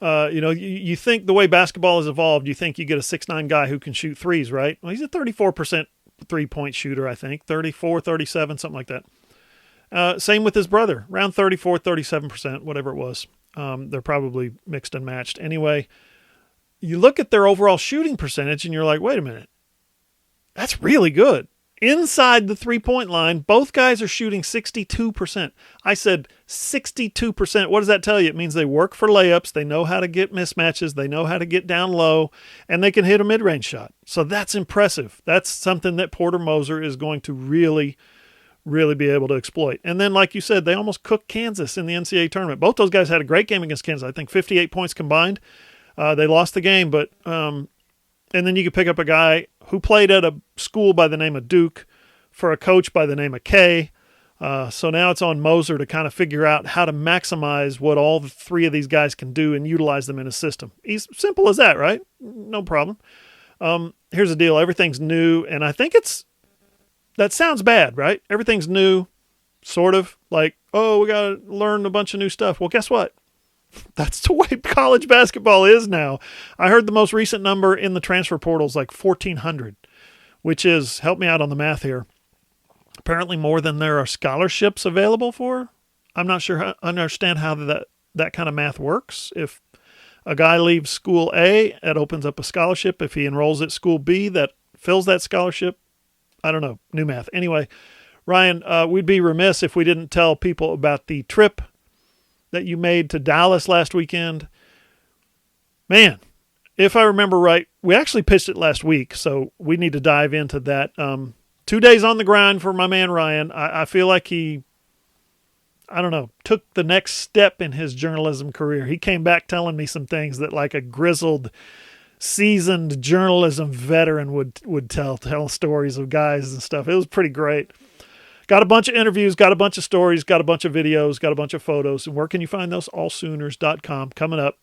you think the way basketball has evolved, you think you get a 6'9" guy who can shoot threes, right? Well, he's a 34% three-point shooter, I think. 34, 37, something like that. Same with his brother, around 34, 37%, whatever it was. They're probably mixed and matched. Anyway, you look at their overall shooting percentage and you're like, wait a minute. That's really good. Inside the three-point line, both guys are shooting 62%. I said 62%. What does that tell you? It means they work for layups, they know how to get mismatches, they know how to get down low, and they can hit a mid-range shot. So that's impressive. That's something that Porter Moser is going to really, really be able to exploit. And then, like you said, they almost cooked Kansas in the NCAA tournament. Both those guys had a great game against Kansas. I think 58 points combined. They lost the game, but and then you could pick up a guy who played at a school by the name of Duke for a coach by the name of Kay. So now it's on Moser to kind of figure out how to maximize what all the 3 of these guys can do and utilize them in a system. Simple as that, right? No problem. Here's the deal. Everything's new, and I think that sounds bad, right? Everything's new, sort of. Like, we got to learn a bunch of new stuff. Well, guess what? That's the way college basketball is now. I heard the most recent number in the transfer portal is like 1,400, which is, help me out on the math here, Apparently more than there are scholarships available for. I'm not sure understand how that kind of math works. If a guy leaves school A, it opens up a scholarship. If he enrolls at school B, that fills that scholarship. I don't know. New math. Anyway, Ryan, we'd be remiss if we didn't tell people about the trip that you made to Dallas last weekend. Man, if I remember right, we actually pitched it last week, so we need to dive into that. 2 days on the grind for my man Ryan. I feel like he, I don't know, took the next step in his journalism career. He came back telling me some things that like a grizzled, seasoned journalism veteran would tell stories of guys and stuff. It was pretty great. Got a bunch of interviews, got a bunch of stories, got a bunch of videos, got a bunch of photos. And where can you find those? allsooners.com coming up.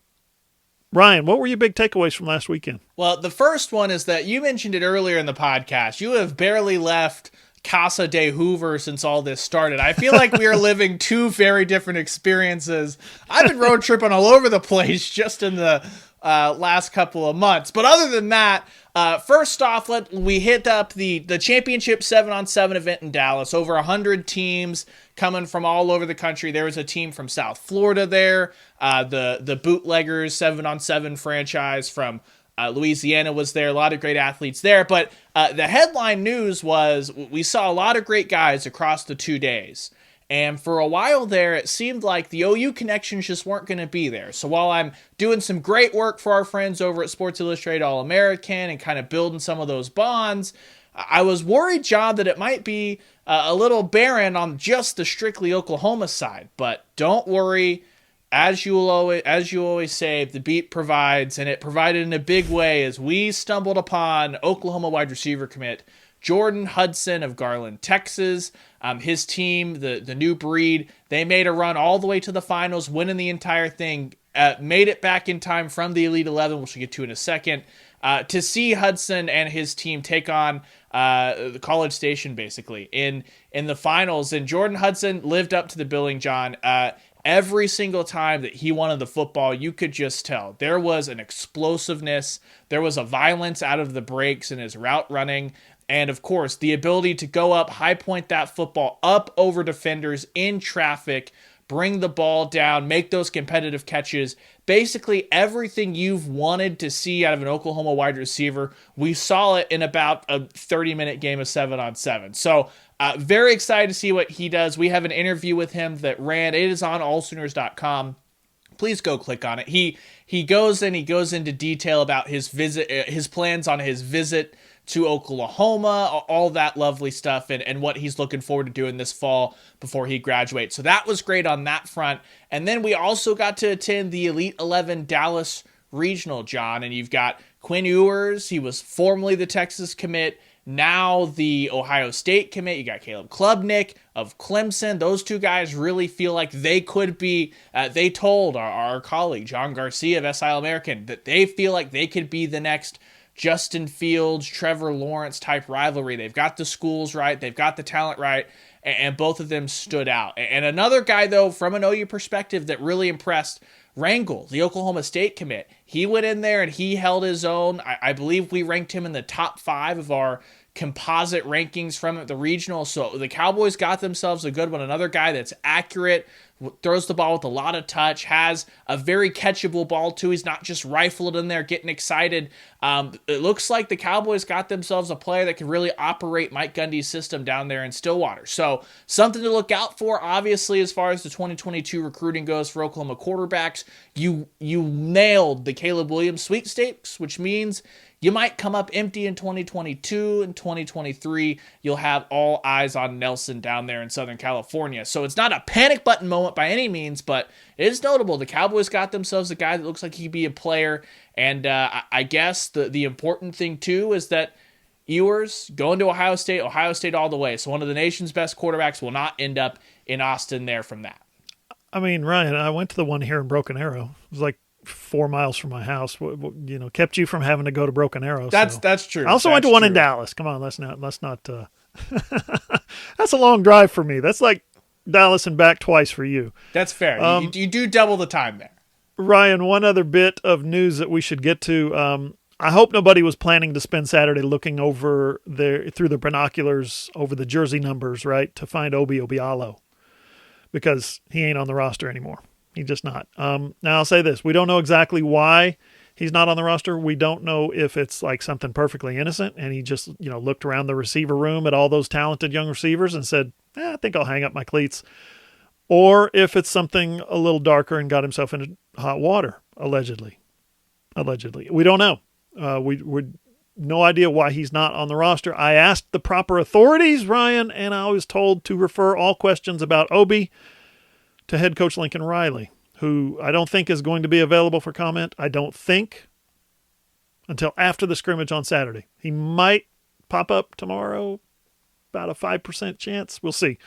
Ryan, what were your big takeaways from last weekend? Well, the first one is that you mentioned it earlier in the podcast. You have barely left Casa de Hoover since all this started. I feel like we are living two very different experiences. I've been road tripping all over the place just in the last couple of months. But other than that, first off, we hit up the championship 7-on-7 event in Dallas. Over 100 teams coming from all over the country. There was a team from South Florida there. The Bootleggers 7-on-7 franchise from Louisiana was there. A lot of great athletes there. But the headline news was we saw a lot of great guys across the 2 days. And for a while there, it seemed like the OU connections just weren't going to be there. So while I'm doing some great work for our friends over at Sports Illustrated All-American and kind of building some of those bonds, I was worried, John, that it might be a little barren on just the strictly Oklahoma side. But don't worry. As you always say, the beat provides, and it provided in a big way as we stumbled upon Oklahoma wide receiver commit Jordan Hudson of Garland, Texas. His team, the New Breed, they made a run all the way to the finals, winning the entire thing, made it back in time from the Elite 11, which we'll get to in a second, to see Hudson and his team take on the College Station, basically, in the finals. And Jordan Hudson lived up to the billing, John. Every single time that he wanted the football, you could just tell. There was an explosiveness. There was a violence out of the breaks in his route running. And, of course, the ability to go up, high point that football up over defenders in traffic, bring the ball down, make those competitive catches. Basically, everything you've wanted to see out of an Oklahoma wide receiver, we saw it in about a 30-minute game of 7-on-7. So, very excited to see what he does. We have an interview with him that ran. It is on allsooners.com. Please go click on it. He goes into detail about his visit, his plans on his visit to Oklahoma, all that lovely stuff, and what he's looking forward to doing this fall before he graduates. So that was great on that front. And then we also got to attend the Elite 11 Dallas Regional, John, and you've got Quinn Ewers. He was formerly the Texas commit, now the Ohio State commit. You got Caleb Klubnik of Clemson. Those two guys really feel like they could be, they told our colleague, John Garcia of SI All-American, that they feel like they could be the next Justin Fields, Trevor Lawrence type rivalry. They've got the schools right. They've got the talent right. And both of them stood out. And another guy, though, from an OU perspective that really impressed, Rangel, the Oklahoma State commit. He went in there and he held his own. I believe we ranked him in the top 5 of our composite rankings from the regional. So the Cowboys got themselves a good one. Another guy that's accurate, throws the ball with a lot of touch, has a very catchable ball too. He's not just rifled in there getting excited. It looks like the Cowboys got themselves a player that can really operate Mike Gundy's system down there in Stillwater. So something to look out for, obviously, as far as the 2022 recruiting goes for Oklahoma quarterbacks. You nailed the Caleb Williams sweepstakes, which means you might come up empty in 2022 and 2023. You'll have all eyes on Nelson down there in Southern California. So it's not a panic button moment by any means, but it is notable. The Cowboys got themselves a guy that looks like he could be a player. And I guess the important thing, too, is that Ewers going to Ohio State all the way. So one of the nation's best quarterbacks will not end up in Austin there from that. I mean, Ryan, I went to the one here in Broken Arrow. It was like 4 miles from my house, kept you from having to go to Broken Arrow. That's true. I also went to one in Dallas. Come on, let's not. That's a long drive for me. That's like Dallas and back twice for you. That's fair. You do double the time there. Ryan, one other bit of news that we should get to. I hope nobody was planning to spend Saturday looking over through the binoculars over the jersey numbers, right, to find Obi Obialo, because he ain't on the roster anymore. He's just not. Now I'll say this: we don't know exactly why he's not on the roster. We don't know if it's like something perfectly innocent and he just, looked around the receiver room at all those talented young receivers and said, I think I'll hang up my cleats. Or if it's something a little darker and got himself into hot water, allegedly. We don't know. We're no idea why he's not on the roster. I asked the proper authorities, Ryan, and I was told to refer all questions about Obi to head coach Lincoln Riley, who I don't think is going to be available for comment. I don't think until after the scrimmage on Saturday. He might pop up tomorrow, about a 5% chance. We'll see.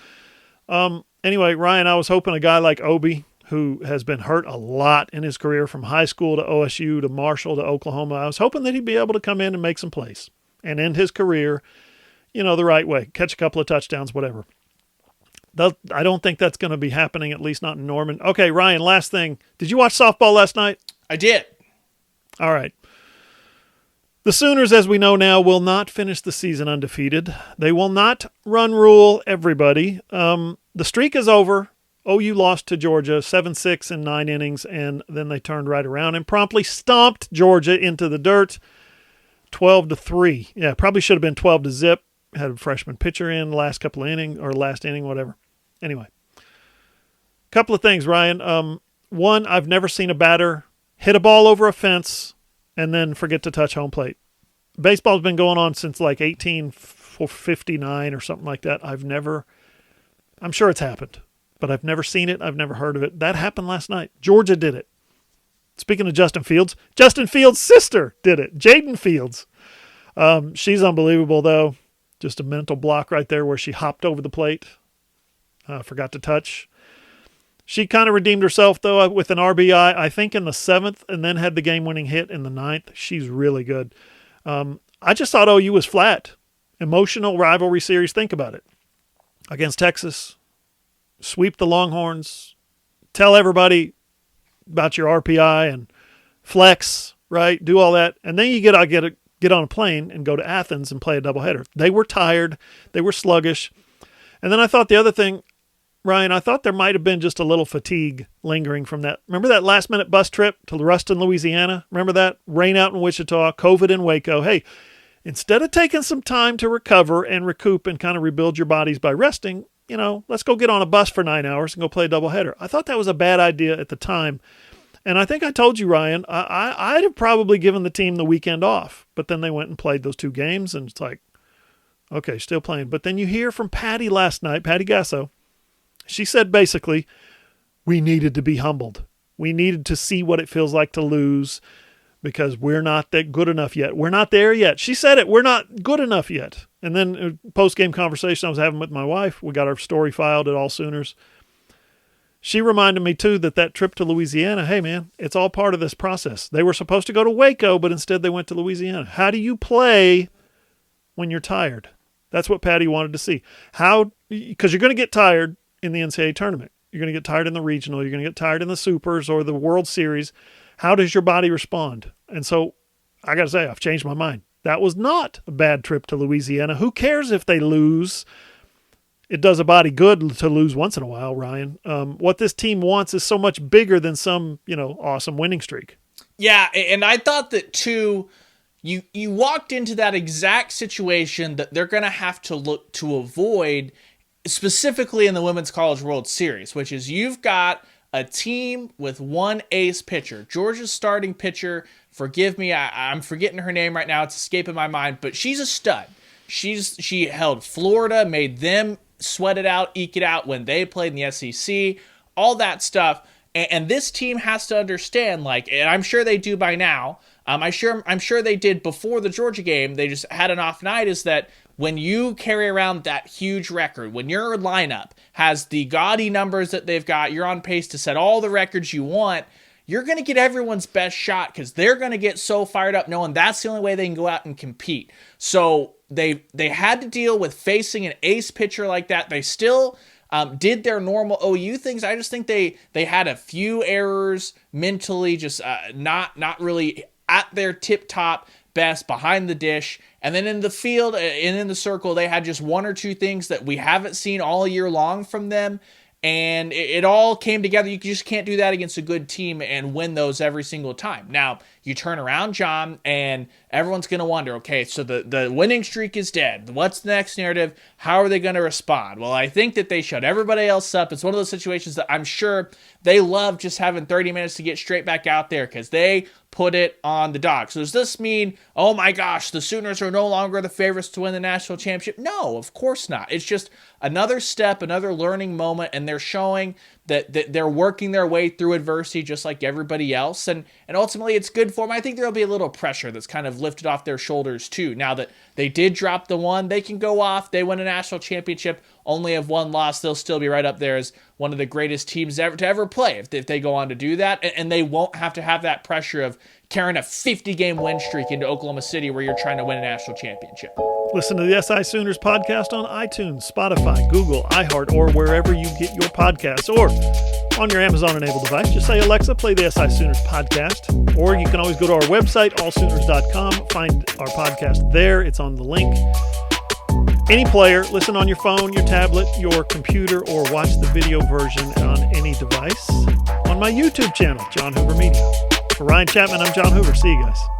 Anyway, Ryan, I was hoping a guy like Obi, who has been hurt a lot in his career from high school to OSU to Marshall to Oklahoma, I was hoping that he'd be able to come in and make some plays and end his career, the right way, catch a couple of touchdowns, whatever. I don't think that's going to be happening, at least not in Norman. Okay, Ryan, last thing. Did you watch softball last night? I did. All right. The Sooners, as we know now, will not finish the season undefeated. They will not run rule everybody. The streak is over. OU lost to Georgia 7-6 in 9 innings, and then they turned right around and promptly stomped Georgia into the dirt 12-3. Yeah, probably should have been 12-0. Had a freshman pitcher in last inning, whatever. Anyway, couple of things, Ryan. One, I've never seen a batter hit a ball over a fence and then forget to touch home plate. Baseball's been going on since like 1859 or something like that. I'm sure it's happened, but I've never seen it. I've never heard of it. That happened last night. Georgia did it. Speaking of Justin Fields' sister did it. Jaden Fields. She's unbelievable, though. Just a mental block right there where she hopped over the plate. Forgot to touch. She kind of redeemed herself, though, with an RBI, I think in the 7th, and then had the game-winning hit in the 9th. She's really good. I just thought OU was flat. Emotional rivalry series. Think about it. Against Texas. Sweep the Longhorns. Tell everybody about your RPI and flex, right? Do all that. And then you get on a plane and go to Athens and play a doubleheader. They were tired. They were sluggish. And then I thought the other thing, Ryan, I thought there might have been just a little fatigue lingering from that. Remember that last-minute bus trip to Ruston, Louisiana? Remember that? Rain out in Wichita, COVID in Waco. Hey, instead of taking some time to recover and recoup and kind of rebuild your bodies by resting, let's go get on a bus for 9 hours and go play a doubleheader. I thought that was a bad idea at the time. And I think I told you, Ryan, I'd have probably given the team the weekend off. But then they went and played those 2 games, and it's like, okay, still playing. But then you hear from Patty last night, Patty Gasso. She said basically, we needed to be humbled. We needed to see what it feels like to lose because we're not that good enough yet. We're not there yet. She said it. We're not good enough yet. And then post-game conversation I was having with my wife, we got our story filed at All Sooners. She reminded me, too, that trip to Louisiana, hey, man, it's all part of this process. They were supposed to go to Waco, but instead they went to Louisiana. How do you play when you're tired? That's what Patty wanted to see. Because you're going to get tired in the NCAA tournament. You're going to get tired in the regional. You're going to get tired in the Supers or the World Series. How does your body respond? And so I got to say, I've changed my mind. That was not a bad trip to Louisiana. Who cares if they lose? It does a body good to lose once in a while, Ryan. What this team wants is so much bigger than some, awesome winning streak. Yeah, and I thought that, too, you walked into that exact situation that they're going to have to look to avoid, specifically in the Women's College World Series, which is you've got a team with one ace pitcher. Georgia's starting pitcher, forgive me, I'm forgetting her name right now. It's escaping my mind, but she's a stud. She held Florida, made them sweat it out, eke it out when they played in the SEC, all that stuff. And this team has to understand, and I'm sure they do by now. I'm sure they did before the Georgia game. They just had an off night. Is that when you carry around that huge record, when your lineup has the gaudy numbers that they've got, you're on pace to set all the records you want. You're going to get everyone's best shot because they're going to get so fired up knowing that's the only way they can go out and compete. So they had to deal with facing an ace pitcher like that. They still did their normal OU things. I just think they had a few errors mentally, just not really at their tip top. best behind the dish. And then in the field and in the circle, they had just one or two things that we haven't seen all year long from them. And it all came together. You just can't do that against a good team and win those every single time. Now, you turn around, John, and everyone's going to wonder, okay, so the winning streak is dead. What's the next narrative? How are they going to respond? Well, I think that they shut everybody else up. It's one of those situations that I'm sure they love just having 30 minutes to get straight back out there because they put it on the Dogs. So does this mean, oh my gosh, the Sooners are no longer the favorites to win the national championship? No, of course not. It's just another step, another learning moment, and they're showing that they're working their way through adversity just like everybody else. And ultimately, it's good for them. I think there'll be a little pressure that's kind of lifted off their shoulders, too. Now that they did drop the one, they can go off. They win a national championship, only have one loss. They'll still be right up there as one of the greatest teams to ever play if they go on to do that. And they won't have to have that pressure of carrying a 50-game win streak into Oklahoma City where you're trying to win a national championship. Listen to the SI Sooners podcast on iTunes, Spotify, Google, iHeart, or wherever you get your podcasts, or on your Amazon-enabled device. Just say, Alexa, play the SI Sooners podcast. Or you can always go to our website, allsooners.com, find our podcast there. It's on the link. Any player, listen on your phone, your tablet, your computer, or watch the video version on any device on my YouTube channel, John Hoover Media. For Ryan Chapman, I'm John Hoover. See you guys.